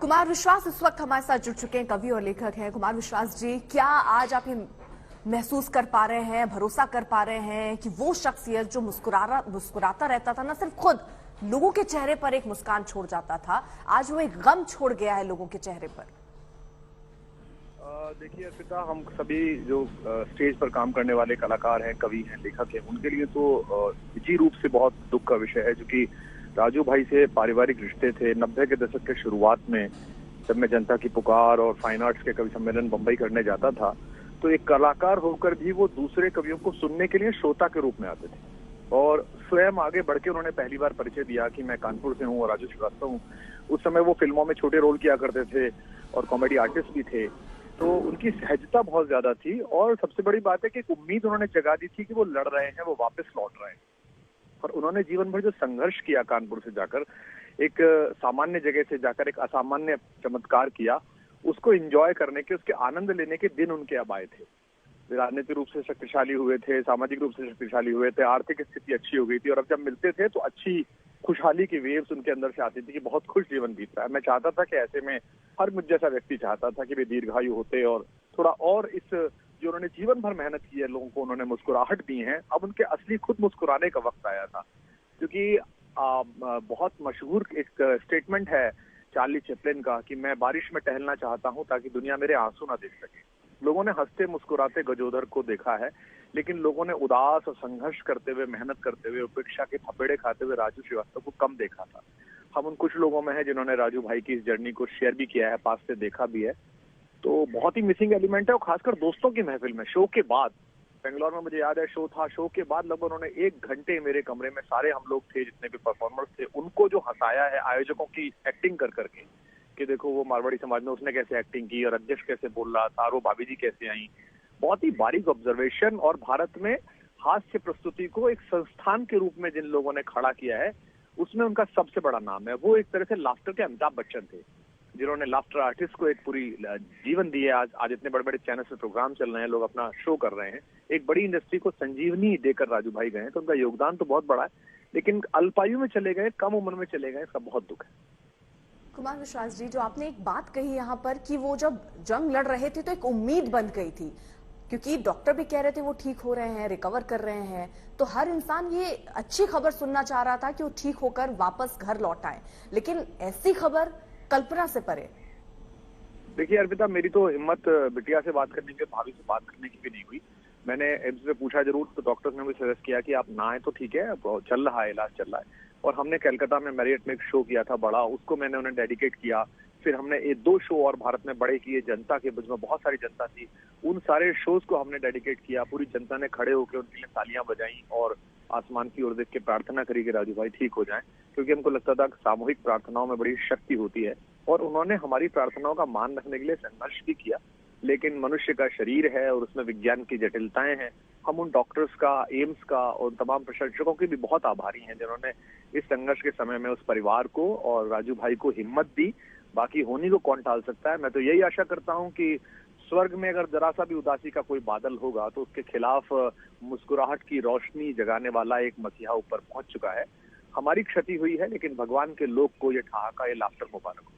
कुमार विश्वास इस वक्त हमारे साथ जुड़ चुके हैं, कवि और लेखक हैं। कुमार विश्वास जी, क्या आज आप ये महसूस कर पा रहे हैं, भरोसा कर पा रहे हैं कि वो शख्सियत जो मुस्कुराता रहता था, ना सिर्फ खुद लोगों के चेहरे पर एक मुस्कान छोड़ जाता था, आज वो एक गम छोड़ गया है लोगों के चेहरे पर? देखिए अर्पिता, हम सभी जो स्टेज पर काम करने वाले कलाकार हैं, कवि हैं, लेखक हैं, उनके लिए तो निजी रूप से बहुत दुख का विषय है। क्योंकि राजू भाई से पारिवारिक रिश्ते थे। 90 के दशक के शुरुआत में जब मैं जनता की पुकार और फाइन आर्ट्स के कवि सम्मेलन बम्बई करने जाता था, तो एक कलाकार होकर भी वो दूसरे कवियों को सुनने के लिए श्रोता के रूप में आते थे और स्वयं आगे बढ़ के उन्होंने पहली बार परिचय दिया कि मैं कानपुर से हूँ और राजू श्रीवास्तव हूँ। उस समय वो फिल्मों में छोटे रोल किया करते थे और कॉमेडी आर्टिस्ट भी थे, तो उनकी सहजता बहुत ज्यादा थी। और सबसे बड़ी बात है कि एक उम्मीद उन्होंने जगा दी थी कि वो लड़ रहे हैं, वो वापस लौट रहे हैं। और उन्होंने जीवन भर जो संघर्ष किया कानपुर से जाकर, एक सामान्य जगह से जाकर एक असामान्य चमत्कार किया, उसको एंजॉय करने के, उसके आनंद लेने के दिन उनके अब आए थे। राजनीतिक रूप से शक्तिशाली हुए थे, सामाजिक रूप से शक्तिशाली हुए थे, आर्थिक स्थिति अच्छी हो गई थी और अब जब मिलते थे तो अच्छी खुशहाली की वेव्स उनके अंदर से आती थी कि बहुत खुश जीवन बीत रहा है। मैं चाहता था कि ऐसे में हर मुझ जैसा व्यक्ति चाहता था कि वे दीर्घायु होते और थोड़ा और इस जो उन्होंने जीवन भर मेहनत की है, लोगों को उन्होंने मुस्कुराहट दी है, अब उनके असली खुद मुस्कुराने का वक्त आया था। क्योंकि बहुत मशहूर एक स्टेटमेंट है चार्ली चैपलिन का कि मैं बारिश में टहलना चाहता हूं ताकि दुनिया मेरे आंसू ना देख सके। लोगों ने हंसते मुस्कुराते गजोदर को देखा है, लेकिन लोगों ने उदास और संघर्ष करते हुए, मेहनत करते हुए, उपेक्षा के थपेड़े खाते हुए राजू श्रीवास्तव को कम देखा था। हम उन कुछ लोगों में हैं जिन्होंने राजू भाई की इस जर्नी को शेयर भी किया है, पास से देखा भी है। तो बहुत ही मिसिंग एलिमेंट है। और खासकर दोस्तों की महफिल में, शो के बाद, बेंगलोर में मुझे याद है शो था, शो के बाद लगभग उन्होंने 1 घंटे मेरे कमरे में, सारे हम लोग थे जितने भी परफॉर्मर्स थे, उनको जो हंसाया है आयोजकों की एक्टिंग कर करके कि देखो वो मारवाड़ी समाज में उसने कैसे एक्टिंग की और अध्यक्ष कैसे बोल रहा था और वो भाभी जी कैसे आई। बहुत ही बारीक ऑब्जर्वेशन। और भारत में हास्य प्रस्तुति को एक संस्थान के रूप में जिन लोगों ने खड़ा किया है, उसमें उनका सबसे बड़ा नाम है। वो एक तरह से लाफ्टर के अमिताभ बच्चन थे, जिन्होंने लाफ्टर आर्टिस्ट को एक पूरी जीवन दी है। आज इतने बड़े बड़े चैनल से प्रोग्राम चल रहे हैं, लोग अपना शो कर रहे हैं, एक बड़ी इंडस्ट्री को संजीवनी देकर राजू भाई गए हैं। तो उनका योगदान तो बहुत बड़ा है, लेकिन अल्पायु में चले गए, कम उम्र में चले गए, इसका बहुत दुख है। कुमार विश्वास जी, जो आपने एक बात कही यहाँ पर कि वो जब जंग लड़ रहे थे तो एक उम्मीद बन गई थी, क्योंकि डॉक्टर भी कह रहे थे वो ठीक हो रहे हैं, रिकवर कर रहे हैं, तो हर इंसान ये अच्छी खबर सुनना चाह रहा था कि वो ठीक होकर वापस घर लौट आए। लेकिन ऐसी खबर कल्पना से परे। देखिए अर्पिता, मेरी तो हिम्मत बिटिया से बात करने की, भाभी से बात करने की भी नहीं हुई। मैंने एम्स में पूछा जरूर, तो डॉक्टर्स ने मुझे सजेस्ट किया कि आप ना आए तो ठीक है, चल रहा है, इलाज चल रहा है। और हमने कलकत्ता में मैरियट में एक शो किया था बड़ा, उसको मैंने उन्हें डेडिकेट किया। फिर हमने 2 शो और भारत में बड़े किए, जनता के बीच में बहुत सारी जनता थी, उन सारे शोज को हमने डेडिकेट किया। पूरी जनता ने खड़े होकर उनके लिए तालियां बजाई और आसमान की ओर देख के प्रार्थना करी कि राजू भाई ठीक हो जाएं, क्योंकि हमको लगता था कि सामूहिक प्रार्थनाओं में बड़ी शक्ति होती है। और उन्होंने हमारी प्रार्थनाओं का मान रखने के लिए संघर्ष भी किया। लेकिन मनुष्य का शरीर है और उसमें विज्ञान की जटिलताएं हैं। हम उन डॉक्टर्स का, एम्स का और तमाम प्रशंसकों के भी बहुत आभारी हैं जिन्होंने इस संघर्ष के समय में उस परिवार को और राजू भाई को हिम्मत दी। बाकी होनी को कौन टाल सकता है। मैं तो यही आशा करता हूं कि स्वर्ग में अगर जरा सा भी उदासी का कोई बादल होगा तो उसके खिलाफ मुस्कुराहट की रोशनी जगाने वाला एक मसीहा ऊपर पहुंच चुका है। हमारी क्षति हुई है, लेकिन भगवान के लोग को ये ठहाका, ये लाफ्टर मुबारक हो।